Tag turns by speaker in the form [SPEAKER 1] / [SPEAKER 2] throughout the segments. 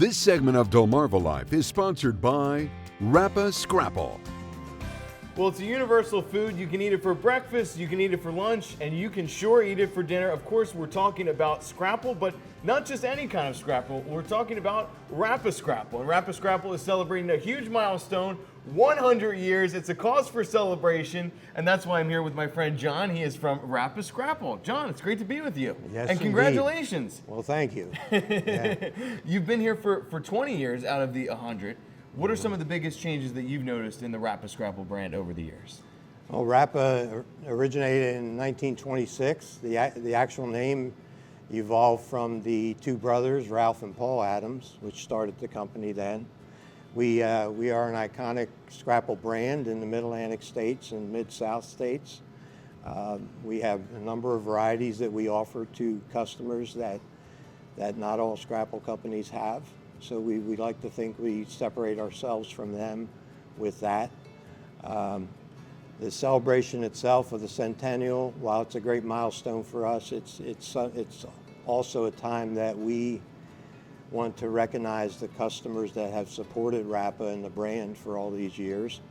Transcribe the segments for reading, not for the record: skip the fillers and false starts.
[SPEAKER 1] This segment of DelmarvaLife is sponsored by RAPA Scrapple.
[SPEAKER 2] Well, it's a universal food. You can eat it for breakfast, you can eat it for lunch, and you can sure eat it for dinner. Of course, we're talking about Scrapple, but not just any kind of Scrapple. We're talking about RAPA Scrapple. And RAPA Scrapple is celebrating a huge milestone, 100 years. It's a cause for celebration, and that's why I'm here with my friend John. He is from RAPA Scrapple. John, it's great to be with you.
[SPEAKER 3] Yes,
[SPEAKER 2] and congratulations.
[SPEAKER 3] Indeed. Well, thank you. Yeah.
[SPEAKER 2] You've been here for 20 years out of the 100. What are some of the biggest changes that you've noticed in the RAPA Scrapple brand over the years?
[SPEAKER 3] Well, RAPA originated in 1926. The actual name evolved from the two brothers, Ralph and Paul Adams, which started the company then. We are an iconic Scrapple brand in the Mid-Atlantic states and Mid-South states. We have a number of varieties that we offer to customers that not all Scrapple companies have. So we like to think we separate ourselves from them with that. The celebration itself of the centennial, while it's a great milestone for us, it's also a time that we want to recognize the customers that have supported RAPA and the brand for all these years.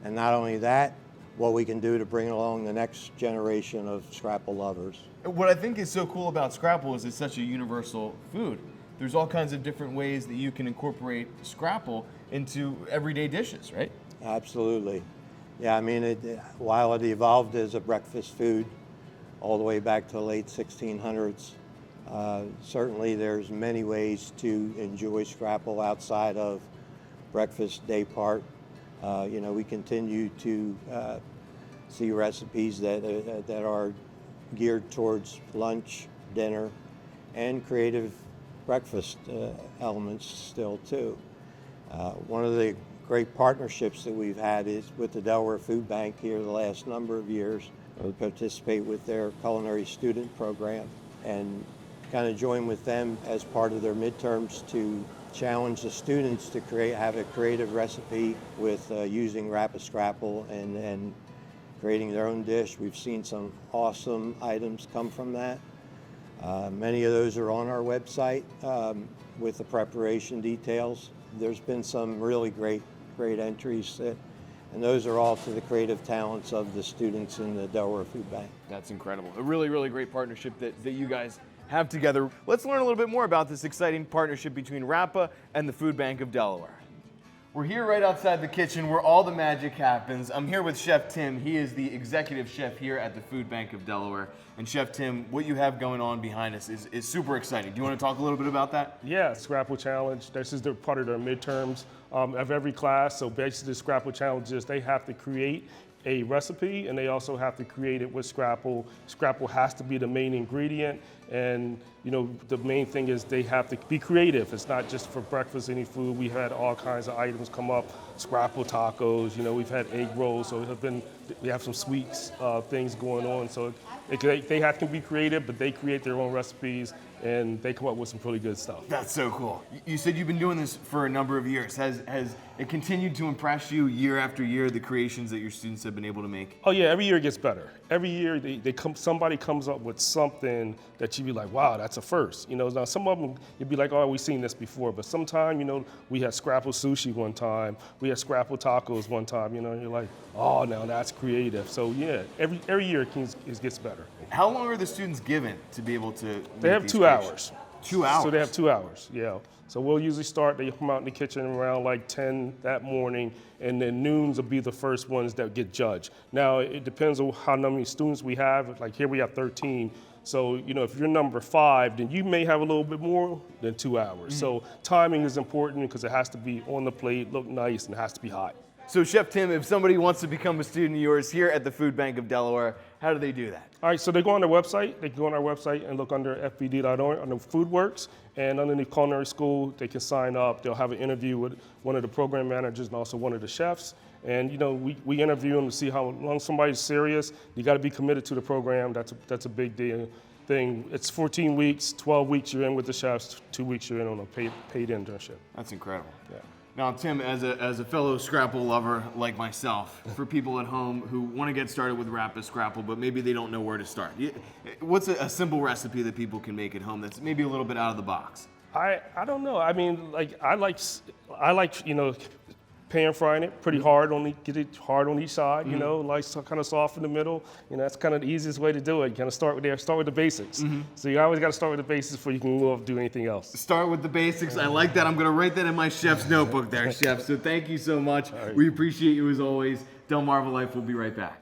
[SPEAKER 3] And not only that, what we can do to bring along the next generation of Scrapple lovers.
[SPEAKER 2] What I think is so cool about Scrapple is it's such a universal food. There's all kinds of different ways that you can incorporate Scrapple into everyday dishes, right?
[SPEAKER 3] Absolutely. Yeah, I mean, while it evolved as a breakfast food all the way back to the late 1600s, certainly there's many ways to enjoy Scrapple outside of breakfast day part. We continue to see recipes that are geared towards lunch, dinner, and creative breakfast elements still too. One of the great partnerships that we've had is with the Delaware Food Bank here the last number of years. We participate with their culinary student program and kind of join with them as part of their midterms to challenge the students to have a creative recipe with using RAPA Scrapple and creating their own dish. We've seen some awesome items come from that. Many of those are on our website with the preparation details. There's been some really great entries, and those are all to the creative talents of the students in the Delaware Food Bank.
[SPEAKER 2] That's incredible. A really, really great partnership that you guys have together. Let's learn a little bit more about this exciting partnership between RAPA and the Food Bank of Delaware. We're here right outside the kitchen where all the magic happens. I'm here with Chef Tim. He is the executive chef here at the Food Bank of Delaware. And Chef Tim, what you have going on behind us is super exciting. Do you want to talk a little bit about that?
[SPEAKER 4] Yeah, Scrapple Challenge. This is part of their midterms of every class. So basically the Scrapple Challenge is they have to create a recipe and they also have to create it with Scrapple. Scrapple has to be the main ingredient, and the main thing is they have to be creative. It's not just for breakfast any food. We've had all kinds of items come up, Scrapple tacos, we've had egg rolls, so we have some sweets things going on. So they have to be creative, but they create their own recipes and they come up with some pretty good stuff.
[SPEAKER 2] That's so cool. You said you've been doing this for a number of years. Has it continued to impress you year after year, the creations that your students have been able to make?
[SPEAKER 4] Oh yeah, every year it gets better. Every year somebody comes up with something that you'd be like, wow, that's a first. Now some of them you'd be like, oh, we've seen this before, but sometime, we had Scrapple sushi one time, we had Scrapple tacos one time, you're like, oh, now that's creative. So yeah, every year it gets better.
[SPEAKER 2] How long are the students given to be able to
[SPEAKER 4] They have 2 hours.
[SPEAKER 2] 2 hours?
[SPEAKER 4] So they have 2 hours, yeah. So we'll usually they come out in the kitchen around like 10 that morning, and then noons will be the first ones that get judged. Now, it depends on how many students we have. Like here we have 13. So, if you're number 5, then you may have a little bit more than 2 hours. So timing is important because it has to be on the plate, look nice, and it has to be hot.
[SPEAKER 2] So Chef Tim, if somebody wants to become a student of yours here at the Food Bank of Delaware, how do they do that?
[SPEAKER 4] All right, so they go on their website. They can go on our website and look under fbd.org under FoodWorks, and underneath Culinary School, they can sign up. They'll have an interview with one of the program managers and also one of the chefs. And we interview them to see how long somebody's serious. You got to be committed to the program. That's a big deal. It's 14 weeks, 12 weeks you're in with the chefs, 2 weeks you're in on a paid internship.
[SPEAKER 2] That's incredible.
[SPEAKER 4] Yeah.
[SPEAKER 2] Now, Tim, as a fellow Scrapple lover like myself, for people at home who want to get started with RAPA Scrapple, but maybe they don't know where to start, what's a simple recipe that people can make at home that's maybe a little bit out of the box?
[SPEAKER 4] I don't know. I mean, like I like pan frying it pretty hard get it hard on each side. You know, like kind of soft in the middle. You know, that's kind of the easiest way to do it. Kind of start with the basics. So you always got to start with the basics before you can move on to do anything else.
[SPEAKER 2] Start with the basics. I like that. I'm going to write that in my chef's notebook there, chef. So thank you so much. We appreciate you as always. DelmarvaLife will be right back.